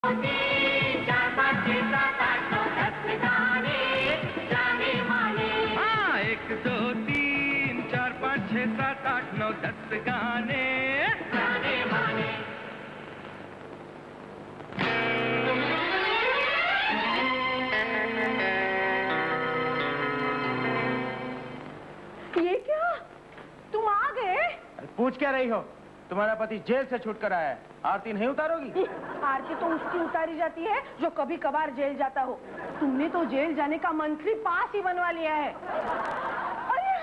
हाँ, 1 2 3 4 5 6 7 8 9 10 गाने ये क्या? तुम आ गए? पूछ क्या रही हो? तुम्हारा पति जेल से छूट कर आया है, आरती नहीं उतारोगी? आरती तो उसकी उतारी जाती है जो कभी कभार जेल जाता हो। तुमने तो जेल जाने का मंथली पास ही बनवा लिया है। अरे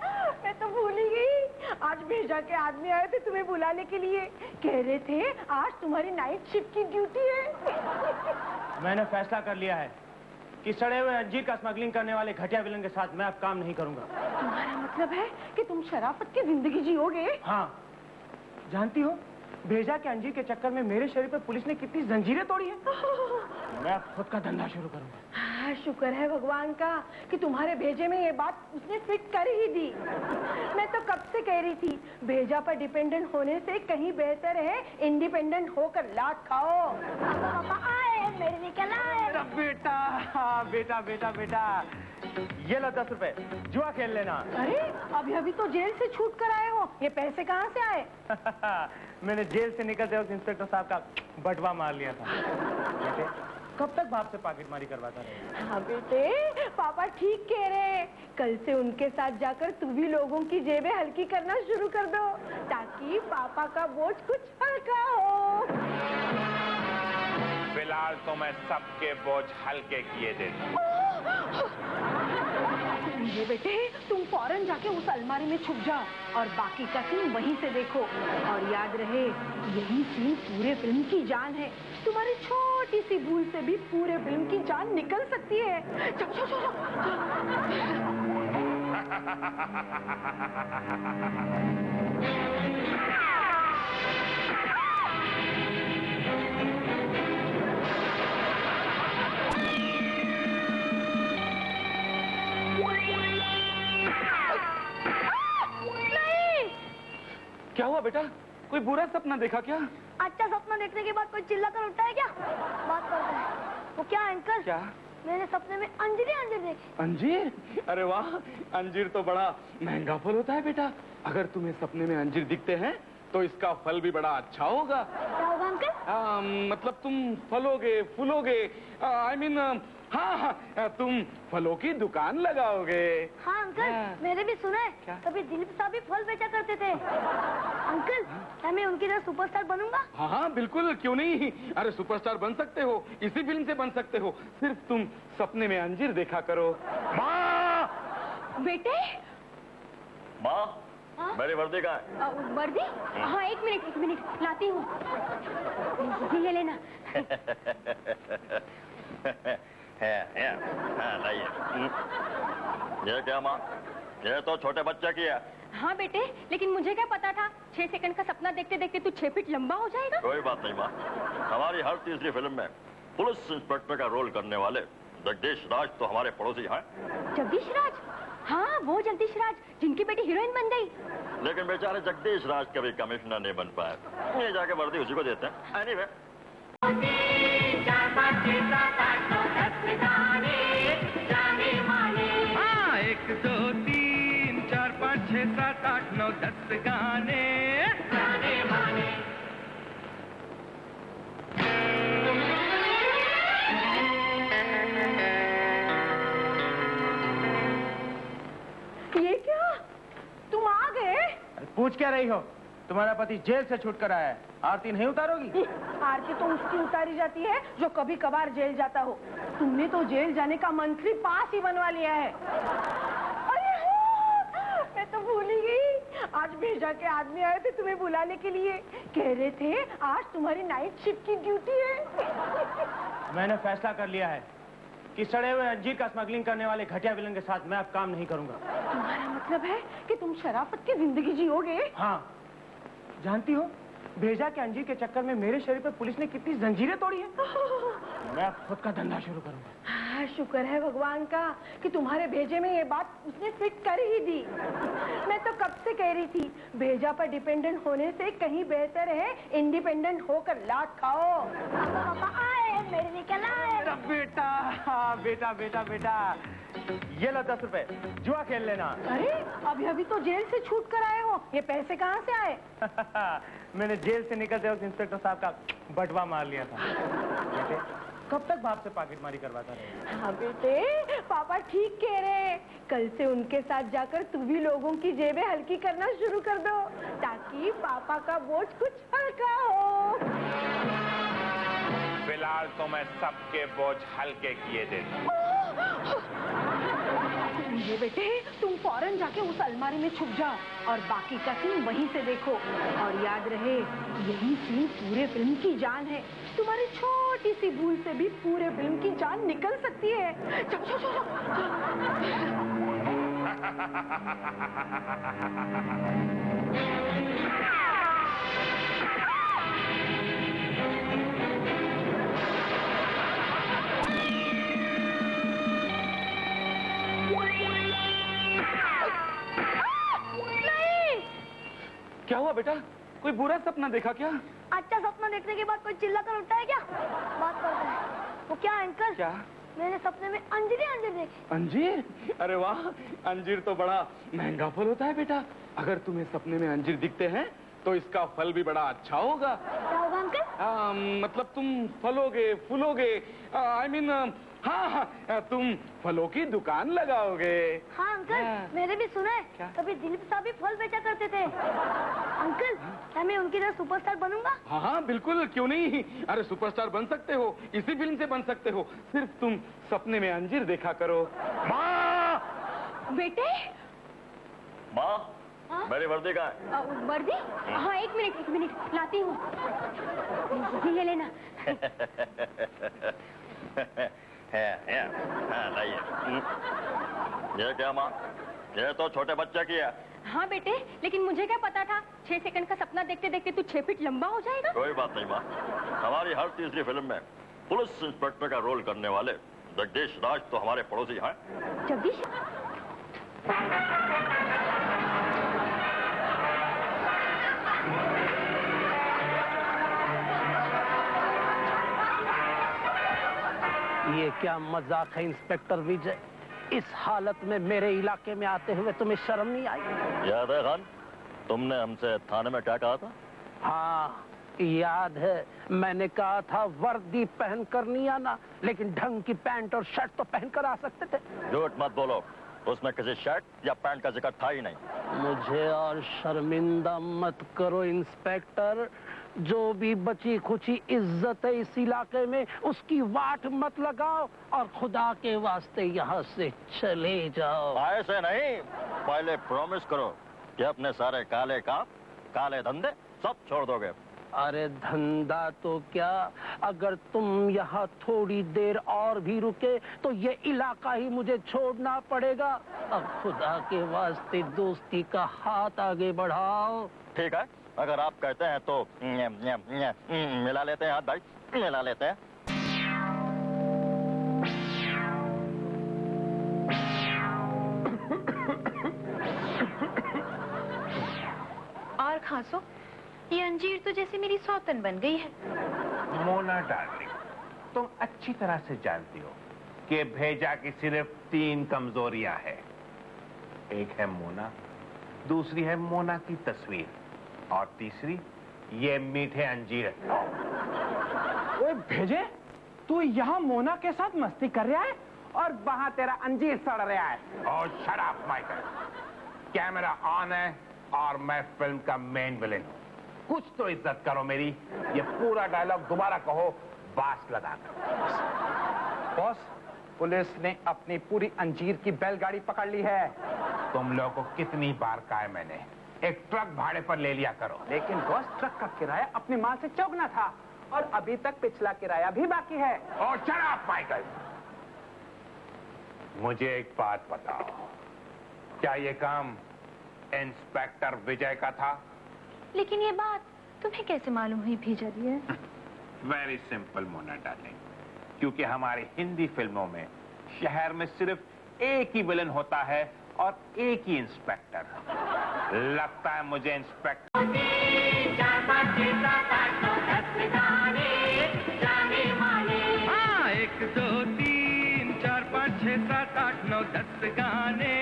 हाँ, मैं तो भूल ही गई। आज भेजा के आदमी आए थे तुम्हें बुलाने के लिए। कह रहे थे आज तुम्हारी नाइट शिफ्ट की ड्यूटी है। मैंने फैसला कर लिया है कि सड़े हुए अंजीर का स्मगलिंग करने वाले घटिया विलन के साथ मैं अब काम नहीं करूंगा। तुम्हारा मतलब है कि तुम शराफत की जिंदगी जियोगे? हाँ, जानती हो भेजा के अंजीर के चक्कर में मेरे शरीर पर पुलिस ने कितनी जंजीरें तोड़ी है। मैं अब खुद का धंधा शुरू करूंगा। हाँ, शुक्र है भगवान का कि तुम्हारे भेजे में ये बात उसने फिट कर ही दी। मैं तो कब से कह रही थी भेजा पर डिपेंडेंट होने से कहीं बेहतर है इंडिपेंडेंट होकर लात खाओ। पापा आए, मेरे निकल आए। बेटा बेटा बेटा बेटा, ये लो 10 रुपए, जुआ खेल लेना। अरे अभी अभी तो जेल से छूट कर आए हो, ये पैसे कहाँ से आए? मैंने जेल से निकलते वक्त इंस्पेक्टर साहब का बटवा मार लिया था। बेटे, कब तक बाप से पॉकेटमारी करवाता रहेगा? हाँ बेटे, पापा ठीक कह रहे हैं। कल से उनके साथ जाकर तू भी लोगों की जेबें हल्की करना शुरू कर दो ताकि पापा का बोझ कुछ हल्का हो। फिलहाल तो मैं सबके बोझ हल्के किए देता हूँ। ये बेटे, तुम फौरन जाके उस अलमारी में छुप जाओ और बाकी का सीन वहीं से देखो। और याद रहे, यही सीन पूरे फिल्म की जान है। तुम्हारी छोटी सी भूल से भी पूरे फिल्म की जान निकल सकती है। चलो चलो चलो। क्या हुआ बेटा, कोई बुरा सपना देखा क्या? अच्छा सपना देखने के बाद कोई चिल्ला कर उठता है क्या? बात करते हैं। वो क्या अंकल? क्या? मैंने सपने में अंजीर देखे। अंजीर? अरे वाह, अंजीर तो बड़ा महंगा फल होता है बेटा। अगर तुम्हें सपने में अंजीर दिखते हैं तो इसका फल भी बड़ा अच्छा होगा। क्या होगा अंकल? मतलब तुम फलोगे, फूलोगे, आई मीन हाँ, तुम फलों की दुकान लगाओगे। हाँ अंकल, मैंने भी सुना है। क्या? कभी दिलीप साहब भी फल बेचा करते थे। अंकल, क्या मैं उनकी तरह सुपरस्टार बनूंगा? हाँ हाँ बिल्कुल, क्यों नहीं। अरे सुपरस्टार बन सकते हो, इसी फिल्म से बन सकते हो। सिर्फ तुम सपने में अंजीर देखा करो। माँ! बेटे, माँ, हाँ? मेरी वर्दी कहाँ है? वर्दी? हाँ, एक मिनट लाती हूँ। ये लेना। लाइए। ये क्या माँ? ये तो छोटे बच्चे की है। हाँ बेटे, लेकिन मुझे क्या पता था 6 सेकंड का सपना देखते देखते तू 6 फीट लंबा हो जाएगा। कोई बात नहीं माँ, हमारी हर तीसरी फिल्म में पुलिस इंस्पेक्टर का रोल करने वाले जगदीश राज तो हमारे पड़ोसी हैं। जगदीश राज? हाँ, वो जगदीश राज जिनकी बेटी हीरोइन बन गई। लेकिन बेचारे जगदीश राज कभी कमिश्नर नहीं बन पाए। ये जाके वर्दी उसी को देते हैं। एनीवे, हाँ, 1 2 3 4 5 6 7 8 9 10 गाने ये क्या? तुम आ गए? पूछ क्या रही हो? तुम्हारा पति जेल से छूट कर आया है, आरती नहीं उतारोगी? आरती तो उसकी उतारी जाती है जो कभी कभार जेल जाता हो। तुमने तो जेल जाने का मंथली पास ही बनवा लिया है। अरे हाँ, मैं तो भूल ही गई। आज भेजा के आदमी आए थे तुम्हें बुलाने के लिए। कह रहे थे आज तुम्हारी नाइट शिफ्ट की ड्यूटी है। मैंने फैसला कर लिया है कि सड़े हुए अंजीर का स्मगलिंग करने वाले घटिया विलन के साथ मैं अब काम नहीं करूंगा। तुम्हारा मतलब है कि तुम शराफत की जिंदगी जियोगे? हाँ, जानती हो भेजा के अंजीर के चक्कर में मेरे शरीर पर पुलिस ने कितनी जंजीरें तोड़ी है। मैं अब खुद का धंधा शुरू करूंगा। बड़ा शुक्र है भगवान का कि तुम्हारे भेजे में ये बात उसने फिट कर ही दी। मैं तो कब से कह रही थी भेजा पर डिपेंडेंट होने से कहीं बेहतर है इंडिपेंडेंट होकर लात खाओ। पापा आए, मेरे निकल आए। मेरा बेटा, बेटा बेटा बेटा, ये लो 10 रुपए, जुआ खेल लेना। अरे अभी अभी तो जेल से छूट कर आए हो, ये पैसे कहाँ से आए? मैंने जेल से निकलते वक्त इंस्पेक्टर साहब का बटवा मार लिया था। बेटे, कब तक बाप से पॉकेटमारी करवाता रहेगा? हाँ बेटे, पापा ठीक कह रहे हैं। कल से उनके साथ जाकर तू भी लोगों की जेबें हल्की करना शुरू कर दो, ताकि पापा का बोझ कुछ हल्का हो। फिलहाल तो मैं सबके बोझ हल्के किए देता हूं। ये बेटे, तुम फौरन जाके उस अलमारी में छुप जाओ और बाकी का सीन वहीं से देखो। और याद रहे, यही सीन पूरे फिल्म की जान है। तुम्हारी छोटी सी भूल से भी पूरे फिल्म की जान निकल सकती है। चलो चलो चलो। क्या हुआ बेटा, कोई बुरा सपना देखा क्या? अच्छा सपना देखने के बाद कोई चिल्लाकर उठता है क्या? बात करते हैं। वो क्या अंकल? क्या? मैंने सपने में अंजीर देखी। अंजीर? अरे वाह, अंजीर तो बड़ा महंगा फल होता है बेटा। अगर तुम्हें सपने में अंजीर दिखते हैं तो इसका फल भी बड़ा अच्छा होगा। क्या होगा अंकल? मतलब तुम फलोगे, फूलोगे, I mean, हाँ, तुम फलों की दुकान लगाओगे। हाँ अंकल, मैंने भी सुना है। क्या? कभी दिलीप साहब भी फल बेचा करते थे। अंकल, क्या मैं उनकी तरह सुपरस्टार बनूंगा? हाँ बिल्कुल, क्यों नहीं। अरे सुपरस्टार बन सकते हो, इसी फिल्म से बन सकते हो। सिर्फ तुम सपने में अंजीर देखा करो। माँ! बेटे, माँ, हाँ? मेरी वर्दी कहाँ है? वर्दी? हाँ, एक मिनट लाती हूँ। ये लेना। लाइए। ये क्या माँ? ये तो छोटे बच्चे की है। हाँ बेटे, लेकिन मुझे क्या पता था 6 सेकंड का सपना देखते देखते तू 6 फीट लंबा हो जाएगा। कोई बात नहीं माँ, हमारी हर तीसरी फिल्म में पुलिस इंस्पेक्टर का रोल करने वाले जगदीश राज तो हमारे पड़ोसी हैं। जगदीश? ये क्या मजाक है इंस्पेक्टर विजय? इस हालत में मेरे इलाके में आते हुए तुम्हें शर्म नहीं आई? याद है खान, तुमने हमसे थाने में क्या कहा था? हाँ याद है, मैंने कहा था वर्दी पहन कर नहीं आना, लेकिन ढंग की पैंट और शर्ट तो पहन कर आ सकते थे। झूठ मत बोलो, उसमें किसी शर्ट या पैंट का जिक्र था ही नहीं। मुझे और शर्मिंदा मत करो इंस्पेक्टर। जो भी बची खुची इज्जत है इस इलाके में, उसकी वाट मत लगाओ और खुदा के वास्ते यहाँ से चले जाओ। ऐसे नहीं, पहले प्रॉमिस करो कि अपने सारे काले काम, काले धंधे सब छोड़ दोगे। अरे धंधा तो क्या, अगर तुम यहाँ थोड़ी देर और भी रुके तो ये इलाका ही मुझे छोड़ना पड़ेगा। अब खुदा के वास्ते दोस्ती का हाथ आगे बढ़ाओ। ठीक है, अगर आप कहते हैं तो मिला लेते हैं हाथ भाई, मिला लेते हैं। और खांसो, ये अंजीर तो जैसे मेरी सौतन बन गई है। मोना डार्लिंग, तुम अच्छी तरह से जानती हो कि भेजा की सिर्फ 3 कमजोरियां हैं। एक है मोना, दूसरी है मोना की तस्वीर, और तीसरी ये मीठे अंजीर। ओए भेजे, तू यहाँ मोना के साथ मस्ती कर रहा है और वहाँ तेरा अंजीर सड़ रहा है। और shut up Michael, camera on है और मैं फिल्म का मेन विलेन हूँ। कुछ तो इज्जत करो मेरी। ये पूरा डायलॉग दोबारा कहो बास लगाकर। बॉस, पुलिस ने अपनी पूरी अंजीर की बैलगाड़ी पकड़ ली है। तुम लोगों को कितनी बार कहा है मैंने, एक ट्रक भाड़े पर ले लिया करो। लेकिन बॉस, ट्रक का किराया अपने माल से चौगुना था और अभी तक पिछला किराया भी बाकी है। और शट अप माइकल, मुझे एक बात बताओ, क्या ये काम इंस्पेक्टर विजय का था? लेकिन ये बात तुम्हें कैसे मालूम हुई भेजा दिया? वेरी सिंपल मोना डार्लिंग, क्योंकि हमारी हिंदी फिल्मों में शहर में सिर्फ एक ही विलन होता है और एक ही इंस्पेक्टर। लगता है मुझे इंस्पेक्टर। हाँ, 1 2 3 4 5 6 7 8 9 10 गाने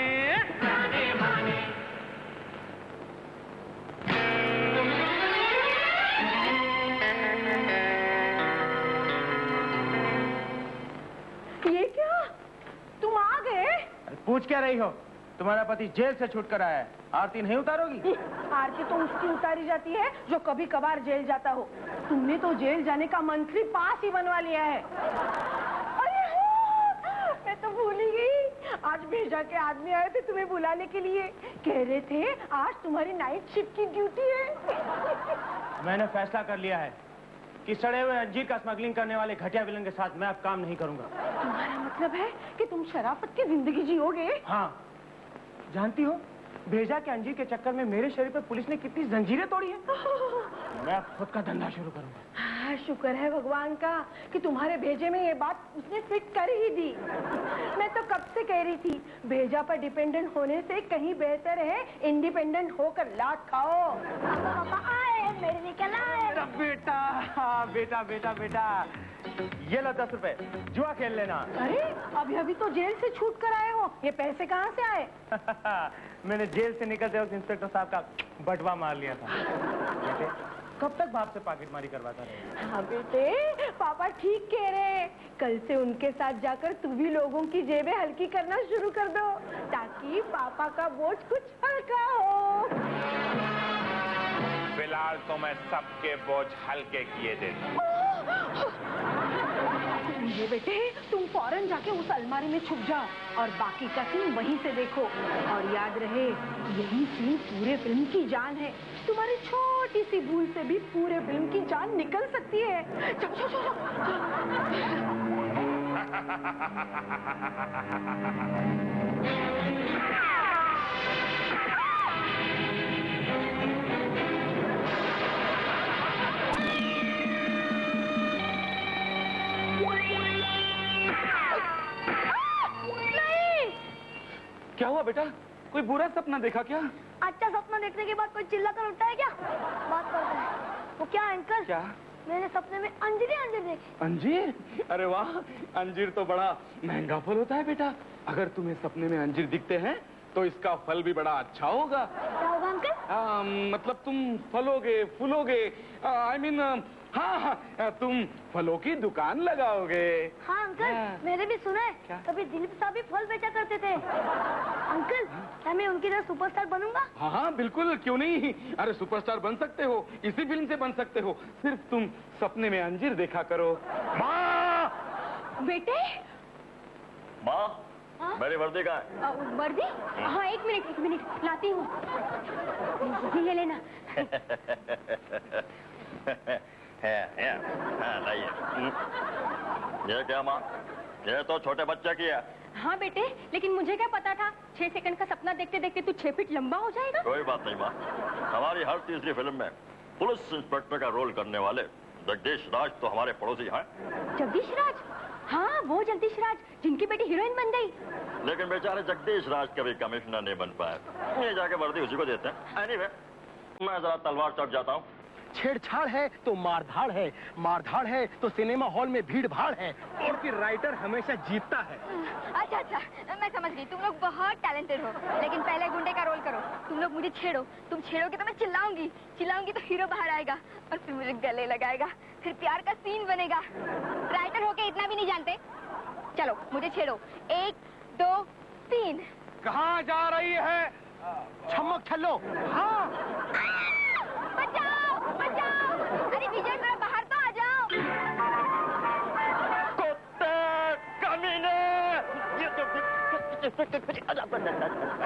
ये क्या, तुम आ गए? अरे पूछ क्या रही हो? तुम्हारा पति जेल से छूट कर आया है, आरती नहीं उतारोगी? आरती तो उसकी उतारी जाती है जो कभी कभार जेल जाता हो। तुमने तो जेल जाने का मंथली पास ही बनवा लिया है। अरे हाँ, मैं तो भूल ही गई। आज भेजा के आदमी आए थे तुम्हें बुलाने के लिए, कह रहे थे आज तुम्हारी नाइट शिफ्ट की ड्यूटी है। मैंने फैसला कर लिया है कि सड़े हुए अंजीर का स्मगलिंग करने वाले घटिया विलन के साथ मैं अब काम नहीं करूंगा। तुम्हारा मतलब है कि तुम शराफत की जिंदगी जियोगे? हाँ, जानती हो भेजा के अंजीर के चक्कर में मेरे शरीर पे पुलिस ने कितनी जंजीरें तोड़ी है। मैं अब खुद का धंधा शुरू करूंगा। हाँ, शुक्र है भगवान का कि तुम्हारे भेजे में ये बात उसने फिट कर ही दी। मैं तो कब से कह रही थी भेजा पर डिपेंडेंट होने से कहीं बेहतर है इंडिपेंडेंट होकर लात खाओ। पापा आए, मेरे निकल आए। मेरा बेटा, हाँ, बेटा बेटा बेटा, ये लो 10 रुपए, जुआ खेल लेना। अरे अभी अभी तो जेल से छूट कर आए हो, ये पैसे कहाँ से आए? मैंने जेल से निकलते वक्त इंस्पेक्टर साहब का बटवा मार लिया था। बेटे, कब तक बाप से पॉकेटमारी करवाता रहे? हाँ बेटे, पापा ठीक कह रहे हैं। कल से उनके साथ जाकर तू भी लोगों की जेबें हल्की करना शुरू कर दो, ताकि पापा का बोझ कुछ हल्का हो। फिलहाल तो मैं सबके बोझ हल्के किए देता। ये बेटे, तुम फौरन जाके उस अलमारी में छुप जाओ और बाकी का सीन वहीं से देखो। और याद रहे, यही सीन पूरे फिल्म की जान है। तुम्हारी छोटी सी भूल से भी पूरे फिल्म की जान निकल सकती है। चलो चलो चलो। क्या हुआ बेटा, कोई बुरा सपना देखा क्या? अच्छा सपना देखने के बाद कोई चिल्लाकर उठता है क्या? बात करते हैं। वो क्या अंकल? क्या? मैंने सपने में अंजीर अंजीर देखी। अंजीर? अरे वाह, अंजीर तो बड़ा महंगा फल होता है बेटा। अगर तुम्हें सपने में अंजीर दिखते हैं तो इसका फल भी बड़ा अच्छा होगा। क्या होगा अंकल? मतलब तुम फलोगे, फूलोगे, आई मीन हाँ हाँ, तुम फलों की दुकान लगाओगे। हाँ अंकल, मैंने भी सुना है। क्या? कभी दिलीप साहब भी फल बेचा करते थे। अंकल, क्या मैं उनकी तरह सुपरस्टार बनूंगा? हाँ हाँ बिल्कुल, क्यों नहीं। अरे सुपरस्टार बन सकते हो, इसी फिल्म से बन सकते हो। सिर्फ तुम सपने में अंजीर देखा करो। माँ! बेटे, माँ, हाँ? मेरी वर्दी कहाँ है? वर्दी? हाँ, एक मिनट लाती हूँ। ये लेना। हाँ, लाइए। ये क्या माँ? ये तो छोटे बच्चे की है। हाँ बेटे, लेकिन मुझे क्या पता था 6 सेकंड का सपना देखते देखते तू 6 फीट लंबा हो जाएगा। कोई बात नहीं माँ, हमारी हर तीसरी फिल्म में पुलिस इंस्पेक्टर का रोल करने वाले जगदीश राज तो हमारे पड़ोसी हैं। जगदीश राज? हाँ, वो जगदीश राज जिनकी बेटी हीरोइन बन गई। लेकिन बेचारे जगदीश राज कभी कमिश्नर नहीं बन पाए। ये जाके वर्दी उसी को देते हैं। एनीवे, मैं जरा तलवार चढ़ जाता हूँ। छेड़छाड़ है तो मारधाड़ है, मारधाड़ है तो सिनेमा हॉल में भीड़ भाड़ है, और फिर राइटर हमेशा जीतता है। अच्छा अच्छा, मैं समझ गई। तुम लोग बहुत टैलेंटेड हो, लेकिन पहले गुंडे का रोल करो। तुम लोग मुझे छेड़ो, तुम छेड़ोगे तो मैं चिल्लाऊंगी, चिल्लाऊंगी तो हीरो बाहर आएगा और फिर मुझे गले लगाएगा, फिर प्यार का सीन बनेगा। राइटर होके इतना भी नहीं जानते। चलो मुझे छेड़ो, 1 2 3। कहाँ जा रही है? छमक छल्लो। हाँ, बचाओ बचाओ! अरे विजय, थोड़ा बाहर तो आ जाओ। कुत्ते, कमीने!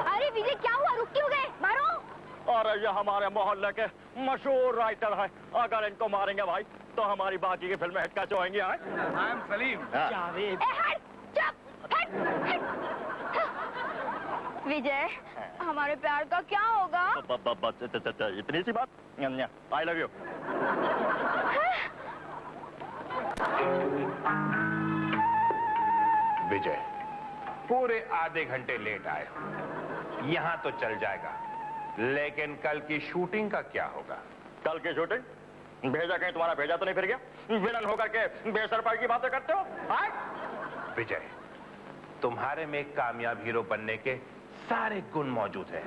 अरे विजय, क्या हुआ? रुक क्यों गए? मारो। और ये हमारे मोहल्ले के मशहूर राइटर हैं। अगर इनको मारेंगे भाई तो हमारी बाकी की फिल्में हिट कैसे होंगी? I am Salim. ए, हट, चुप, हट। विजय, हमारे प्यार का क्या होगा? इतनी सी बात? I love you. विजय, पूरे आधे घंटे लेट आए हो। यहां तो चल जाएगा, लेकिन कल की शूटिंग का क्या होगा? कल की शूटिंग? भेजा कहीं तुम्हारा भेजा तो नहीं फिर गया? विलन होकर के बेसरपाई की बातें करते हो? आए? विजय, तुम्हारे में कामयाब हीरो बनने के सारे गुण मौजूद हैं।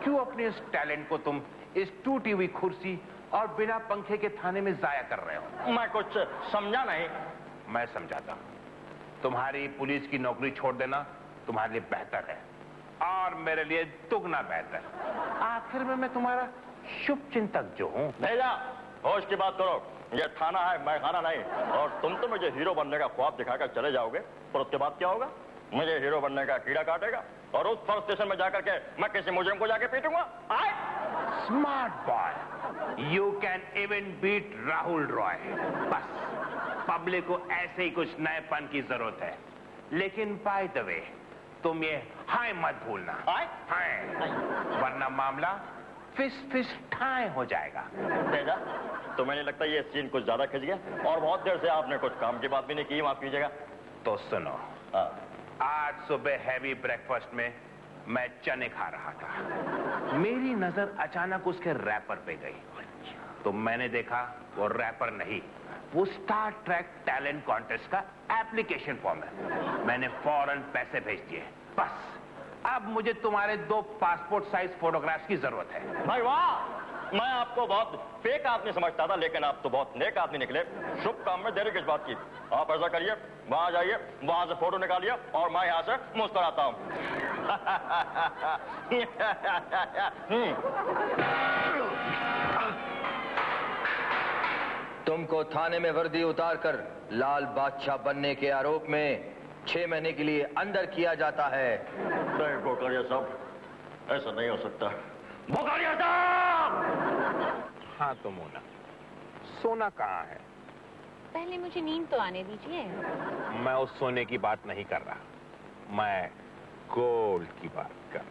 क्यों अपने इस टैलेंट को तुम इस टूटी हुई कुर्सी और बिना पंखे के थाने में जाया कर रहे हो? मैं कुछ समझा नहीं। मैं समझाता हूं। तुम्हारी पुलिस की नौकरी छोड़ देना तुम्हारे लिए बेहतर है और मेरे लिए दुगना बेहतर। आखिर में मैं तुम्हारा शुभ चिंतक जो हूं। भेजा, होश की बात करो। ये थाना है, मैं खाना नहीं। और तुम तो मुझे हीरो बनने का ख्वाब दिखाकर चले जाओगे, पर उसके बाद क्या होगा? मुझे हीरो बनने का कीड़ा काटेगा और उस फर्स्ट स्टेशन में जाकर के मैं किसी मुजरिम को जाके पीटूंगा। आए? Smart boy, you can even beat Rahul Roy. बस पब्लिक को ऐसे ही कुछ नएपन की जरूरत है। लेकिन बाय द वे, तुम ये हाय मत भूलना। आए? हाय, वरना मामला फिस ठाए हो जाएगा। भेजा, तुम्हें नहीं लगता ये सीन कुछ ज्यादा खिंच गया? और बहुत देर से आपने कुछ काम की बात भी नहीं की, माफ कीजिएगा। तो सुनो, आज सुबह हैवी ब्रेकफास्ट में मैं चने खा रहा था। मेरी नजर अचानक उसके रैपर पे गई, तो मैंने देखा वो रैपर नहीं, वो स्टार ट्रैक टैलेंट कॉन्टेस्ट का एप्लीकेशन फॉर्म है। मैंने फौरन पैसे भेज दिए। बस अब मुझे तुम्हारे 2 पासपोर्ट साइज फोटोग्राफ्स की जरूरत है। भाई वाह, मैं आपको बहुत फेक आदमी समझता था, लेकिन आप तो बहुत नेक आदमी निकले। शुभ काम में देरी किस बात की? आप ऐसा करिए, वहां जाइए, वहां से फोटो निकालिए और मैं यहां से मुस्कुराता हूं। तुमको थाने में वर्दी उतारकर लाल बादशाह बनने के आरोप में 6 महीने के लिए अंदर किया जाता है। नहीं बोकारिया साहब, ऐसा नहीं हो सकता। बोकारिया साहब! हाँ तो मोना, सोना कहाँ है? पहले मुझे नींद तो आने दीजिए। मैं उस सोने की बात नहीं कर रहा, मैं गोल्ड की बात कर।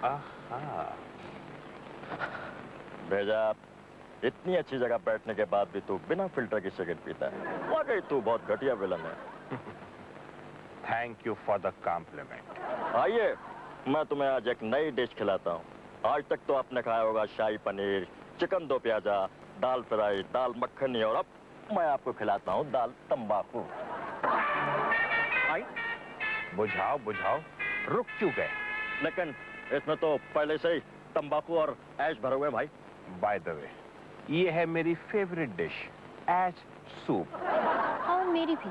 आहा। भेजा, इतनी अच्छी जगह बैठने के बाद भी तू बिना फिल्टर की सिगरेट पीता है। वाकई तू बहुत घटिया विलन है। Thank you for the compliment. आइए, मैं तुम्हें आज एक नई डिश खिलाता हूँ। आज तक तो आपने खाया होगा शाही पनीर, चिकन 2 प्याजा, दाल फ्राई, दाल मक्खनी, और अब मैं आपको खिलाता हूँ दाल तंबाकू। आई? बुझाओ बुझाओ, रुक क्यों गए? लेकिन इसमें तो पहले से ही तंबाकू और ऐश भरे हुए भाई। बाय द वे, ये है मेरी फेवरेट डिश, ऐश सूप। और मेरी भी।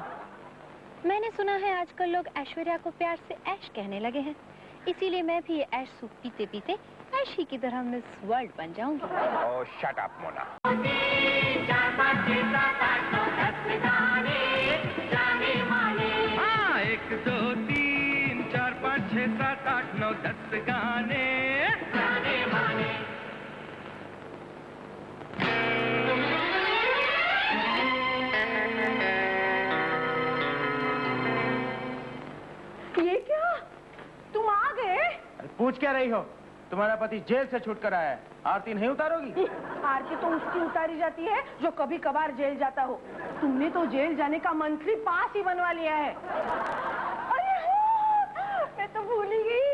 मैंने सुना है आजकल लोग ऐश्वर्या को प्यार से ऐश कहने लगे हैं, इसीलिए मैं भी ये ऐश सूप पीते पीते ऐशी की तरह मिस वर्ल्ड बन जाऊंगी। ओह शट अप मोना। हाँ, 1 2 3 4 5 6 7 8 9 10 गाने। ये क्या? तुम आ गए? पूछ क्या रही हो? तुम्हारा पति जेल से छूट कर आया है, आरती नहीं उतारोगी? आरती तो उसकी उतारी जाती है जो कभी कभार जेल जाता हो। तुमने तो जेल जाने का मंथली पास ही बनवा लिया है। अरे हाँ, मैं तो भूल ही गई।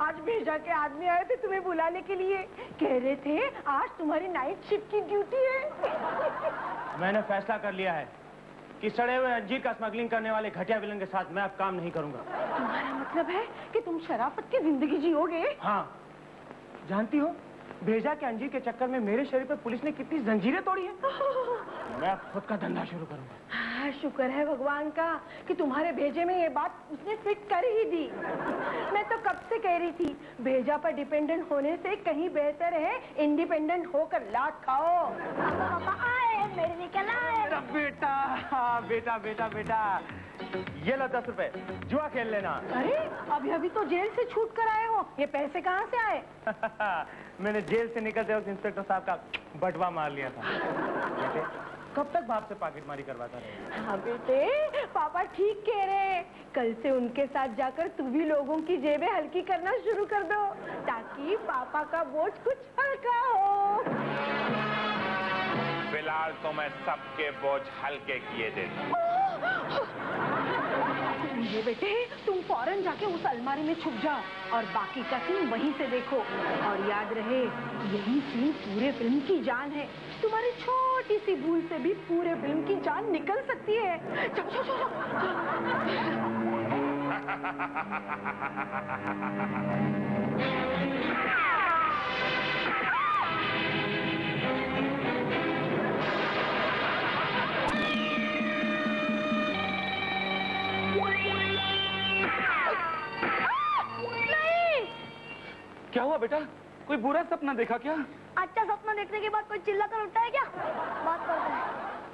आज भेजा के आदमी आए थे तुम्हें बुलाने के लिए, कह रहे थे आज तुम्हारी नाइट शिफ्ट की ड्यूटी है। मैंने फैसला कर लिया है कि सड़े हुए अंजीर का स्मगलिंग करने वाले घटिया विलन के साथ मैं अब काम नहीं करूंगा। तुम्हारा मतलब है कि तुम शराफत की जिंदगी जियोगे? हाँ, जानती हो भेजा के अंजीर के चक्कर में मेरे शरीर पे पुलिस ने कितनी जंजीरें तोड़ी हैं। मैं अब खुद का धंधा शुरू करूंगा। हाँ, शुक्र है भगवान का कि तुम्हारे भेजे में ये बात उसने फिट कर ही दी। मैं तो कब से कह रही थी भेजा पर डिपेंडेंट होने से कहीं बेहतर है इंडिपेंडेंट होकर लाट खाओ। पापा आए, मेरे निकल आए। बेटा, हाँ, बेटा बेटा बेटा, ये लो 10 रुपए, जुआ खेल लेना। अरे अभी अभी तो जेल से छूट कर आए हो, ये पैसे कहाँ से आए? मैंने जेल से निकलते वक्त इंस्पेक्टर साहब का बटवा मार लिया था। बेटे, कब तक बाप से पॉकेटमारी करवाता रहे? हाँ बेटे, पापा ठीक कह रहे। कल से उनके साथ जाकर तू भी लोगों की जेबें हल्की करना शुरू कर दो, ताकि पापा का बोझ कुछ हल्का हो। फिलहाल तो मैं सबके बोझ हल्के किए देता हूं। ये बेटे, तुम फौरन फौरन जाके उस अलमारी में छुप जाओ और बाकी का सीन वहीं से देखो। और याद रहे, यही सीन पूरे फिल्म की जान है। तुम्हारी छोटी सी भूल से भी पूरे फिल्म की जान निकल सकती है। चलो चलो चलो। क्या हुआ बेटा? कोई बुरा सपना देखा क्या? अच्छा सपना देखने के बाद कोई चिल्ला कर उठता है क्या? बात करते हैं।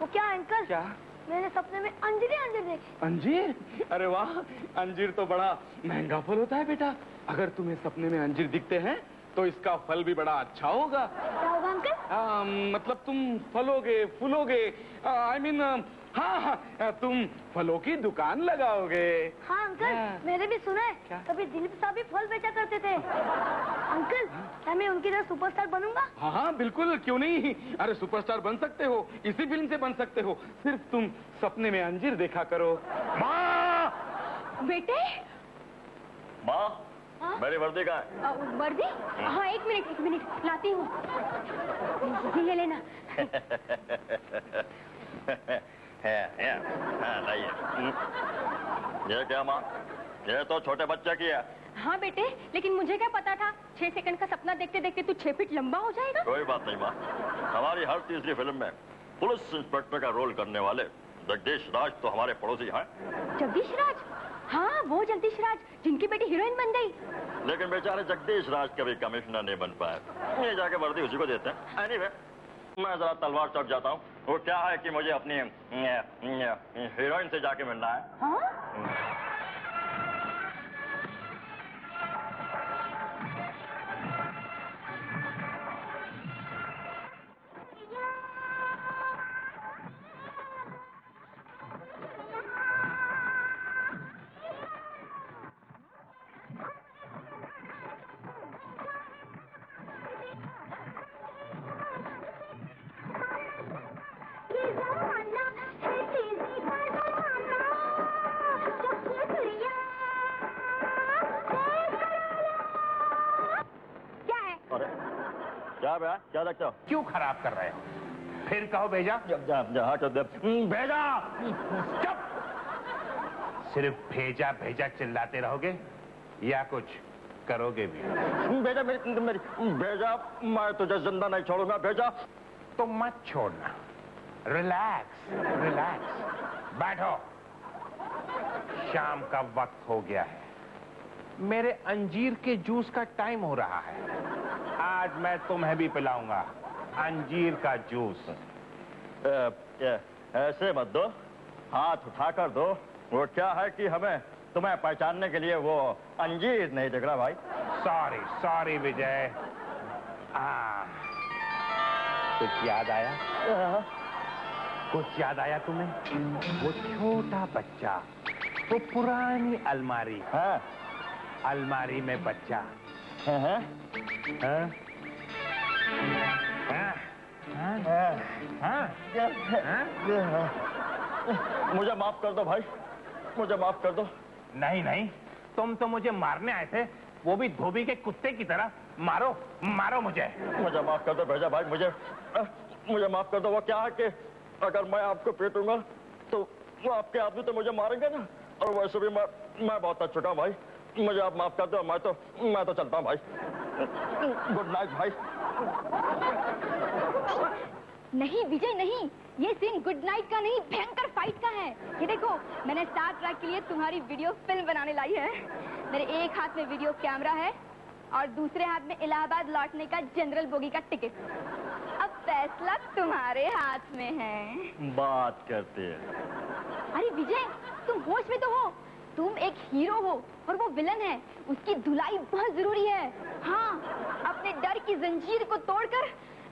वो क्या अंकल? क्या? मैंने सपने में अंजीर देखी। अंजीर? अरे वाह, अंजीर तो बड़ा महंगा फल होता है बेटा। अगर तुम्हें सपने में अंजीर दिखते हैं तो इसका फल भी बड़ा अच्छा होगा। क्या होगा अंकल? मतलब तुम फलोगे, फूलोगे। I mean, हाँ, तुम फलों की दुकान लगाओगे। हाँ अंकल, मैंने भी सुना है। क्या? कभी दिलीप साहब भी फल बेचा करते थे। अंकल, क्या मैं उनकी तरह सुपरस्टार बनूंगा? हाँ बिल्कुल, क्यों नहीं। अरे सुपरस्टार बन सकते हो, इसी फिल्म से बन सकते हो। सिर्फ तुम सपने में अंजीर देखा करो। माँ! बेटे। माँ, मेरी वर्दी कहाँ है? वर्दी? हाँ, एक मिनट लाती हूँ। ये लेना। लाइए। ये क्या माँ? ये तो छोटे बच्चे की है। हाँ बेटे, लेकिन मुझे क्या पता था 6 सेकंड का सपना देखते देखते तू 6 फीट लंबा हो जाएगा। कोई बात नहीं माँ, हमारी हर तीसरी फिल्म में पुलिस इंस्पेक्टर का रोल करने वाले जगदीश राज तो हमारे पड़ोसी हैं। जगदीश राज? हाँ, वो जगदीश राज जिनकी बेटी हीरोइन बन गई। लेकिन बेचारे जगदीश राज कभी कमिश्नर नहीं बन पाए। ये जाके वर्दी उसी को देते हैं। एनीवे, मैं जरा तलवार चौक जाता हूँ। वो क्या है कि मुझे अपनी हीरोइन से जाके मिलना है। हाँ? क्या देखते हो? क्यों खराब कर रहे हो? फिर कहो भेजा। भेजा। चुप! सिर्फ भेजा भेजा चिल्लाते रहोगे या कुछ करोगे भी? भेजा मेरी भेजा, मैं तुझे जिंदा नहीं छोड़ूंगा। भेजा तो मत छोड़ना। रिलैक्स रिलैक्स, बैठो। शाम का वक्त हो गया है, मेरे अंजीर के जूस का टाइम हो रहा है। आज मैं तुम्हें भी पिलाऊंगा अंजीर का जूस। ऐसे मत दो, हाथ उठाकर दो। वो क्या है कि हमें तुम्हें पहचानने के लिए वो अंजीर नहीं दिख रहा भाई। सॉरी सॉरी विजय। कुछ याद आया? कुछ याद आया तुम्हें? वो छोटा बच्चा, वो पुरानी अलमारी। हाँ? अलमारी में बच्चा। हाँ? हाँ? हाँ? मुझे माफ कर दो भाई, मुझे माफ कर दो। नहीं नहीं, तुम तो मुझे मारने आए थे, वो भी धोबी के कुत्ते की तरह। मारो मारो मुझे। मुझे माफ कर दो भेजा भाई, मुझे माफ कर दो। वो क्या है कि अगर मैं आपको पीटूंगा तो वो आपके आदमी तो मुझे मारेंगे ना। और वैसे भी मैं बहुत थक चुका हूं भाई, मुझे आप माफ कर दो। मैं तो चलता हूँ भाई। गुड नाइट भाई। नहीं विजय नहीं, ये सीन गुड नाइट का नहीं, भयंकर फाइट का है। ये देखो, मैंने स्टार ट्रैक के लिए तुम्हारी वीडियो फिल्म बनाने लाई है। मेरे एक हाथ में वीडियो कैमरा है और दूसरे हाथ में इलाहाबाद लौटने का जनरल बोगी का टिकट। अब फैसला तुम्हारे हाथ में है। बात करते हैं। अरे विजय, तुम होश में तो हो। तुम एक हीरो हो और वो विलन है, उसकी धुलाई बहुत जरूरी है। हाँ, अपने डर की जंजीर को तोड़कर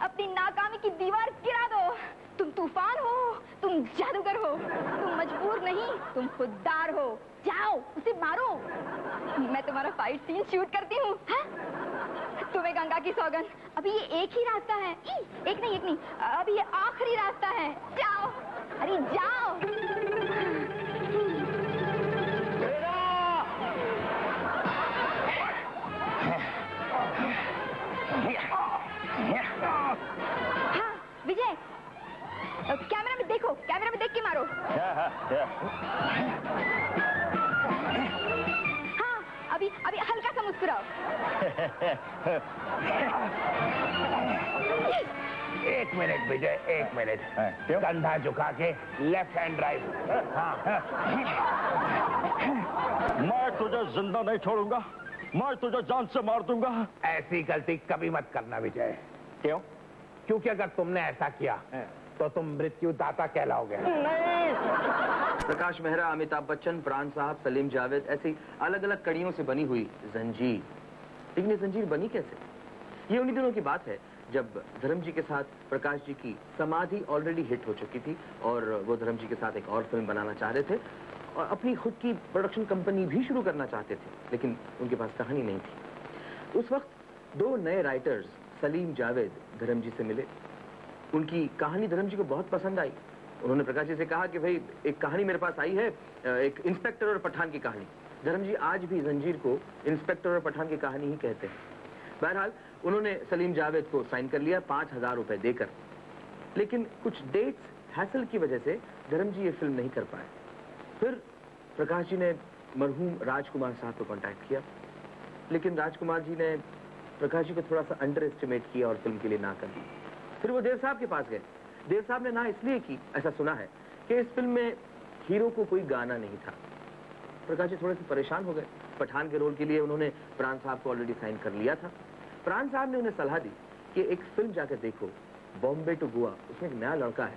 अपनी नाकामी की दीवार गिरा दो। तुम तूफान हो, तुम जादूगर हो, तुम मजबूर नहीं, तुम खुददार हो। जाओ उसे मारो। मैं तुम्हारा फाइट सीन शूट करती हूँ। तुम्हें गंगा की सौगंध, अभी ये एक ही रास्ता है। एक नहीं, अभी ये आखिरी रास्ता है। जाओ, अरे जाओ। हाँ, अभी अभी हल्का सा मुस्कुराओ। एक मिनट विजय, एक मिनट। कंधा झुका के लेफ्ट हैंड ड्राइव। हाँ। मैं तुझे जिंदा नहीं छोड़ूंगा, मैं तुझे जान से मार दूंगा। ऐसी गलती कभी मत करना विजय। क्यों? क्योंकि अगर तुमने ऐसा किया तो तुम मृत्युदाता कहलाओगे। प्रकाश मेहरा, अमिताभ बच्चन, प्राण साहब, सलीम जावेद, ऐसी अलग अलग कड़ियों से बनी हुई जंजीर। लेकिन ये जंजीर बनी कैसे? ये उन्हीं दिनों की बात है जब धर्म जी के साथ प्रकाश जी की समाधि ऑलरेडी हिट हो चुकी थी और वो धर्म जी के साथ एक और फिल्म बनाना चाह रहे थे और अपनी खुद की प्रोडक्शन कंपनी भी शुरू करना चाहते थे, लेकिन उनके पास कहानी नहीं थी। उस वक्त दो नए राइटर्स सलीम जावेद धर्म जी से मिले। उनकी कहानी धर्म जी को बहुत पसंद आई। उन्होंने प्रकाश जी से कहा कि भाई एक कहानी मेरे पास आई है, एक इंस्पेक्टर और पठान की कहानी। धर्म जी आज भी जंजीर को इंस्पेक्टर और पठान की कहानी ही कहते हैं। बहरहाल उन्होंने सलीम जावेद को साइन कर लिया 5,000 रुपए देकर। लेकिन कुछ डेट्स हैसल की वजह से धर्म जी ये फिल्म नहीं कर पाए। फिर प्रकाश जी ने मरहूम राजकुमार साहब को कांटेक्ट किया, लेकिन राजकुमार जी ने प्रकाश जी को थोड़ा सा अंडर एस्टिमेट किया और फिल्म के लिए ना कर दी। फिर वो देव साहब के पास गए। देव साहब ने ना इसलिए की, ऐसा सुना है कि इस फिल्म में हीरो को कोई गाना नहीं था। प्रकाश जी थोड़े से परेशान हो गए। पठान के रोल के लिए उन्होंने प्राण साहब को ऑलरेडी साइन कर लिया था। प्राण साहब ने उन्हें सलाह दी कि एक फिल्म जाकर देखो, बॉम्बे टू गोवा, उसमें एक नया लड़का है,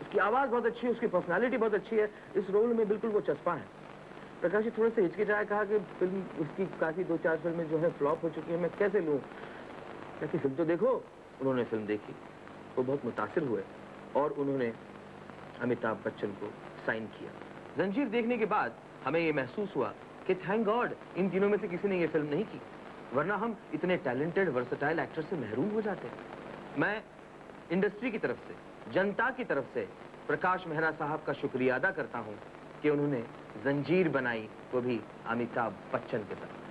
उसकी आवाज बहुत अच्छी है, उसकी पर्सनालिटी बहुत अच्छी है, इस रोल में बिल्कुल वो चस्पा है। प्रकाश जी थोड़े से हिचकिचाए, कहा कि फिल्म उसकी काफी 2-4 फिल्में जो है फ्लॉप हो चुकी है, मैं कैसे लूं? क्या फिल्म तो देखो। उन्होंने फिल्म देखी, वो बहुत मुतासिर हुए और उन्होंने अमिताभ बच्चन को साइन किया। जंजीर देखने के बाद हमें ये महसूस हुआ कि थैंक गॉड इन तीनों में से किसी ने ये फिल्म नहीं की, वरना हम इतने टैलेंटेड वर्सेटाइल एक्टर से महरूम हो जाते हैं। मैं इंडस्ट्री की तरफ से, जनता की तरफ से प्रकाश मेहरा साहब का शुक्रिया अदा करता हूं कि उन्होंने जंजीर बनाई, वो भी अमिताभ बच्चन के साथ।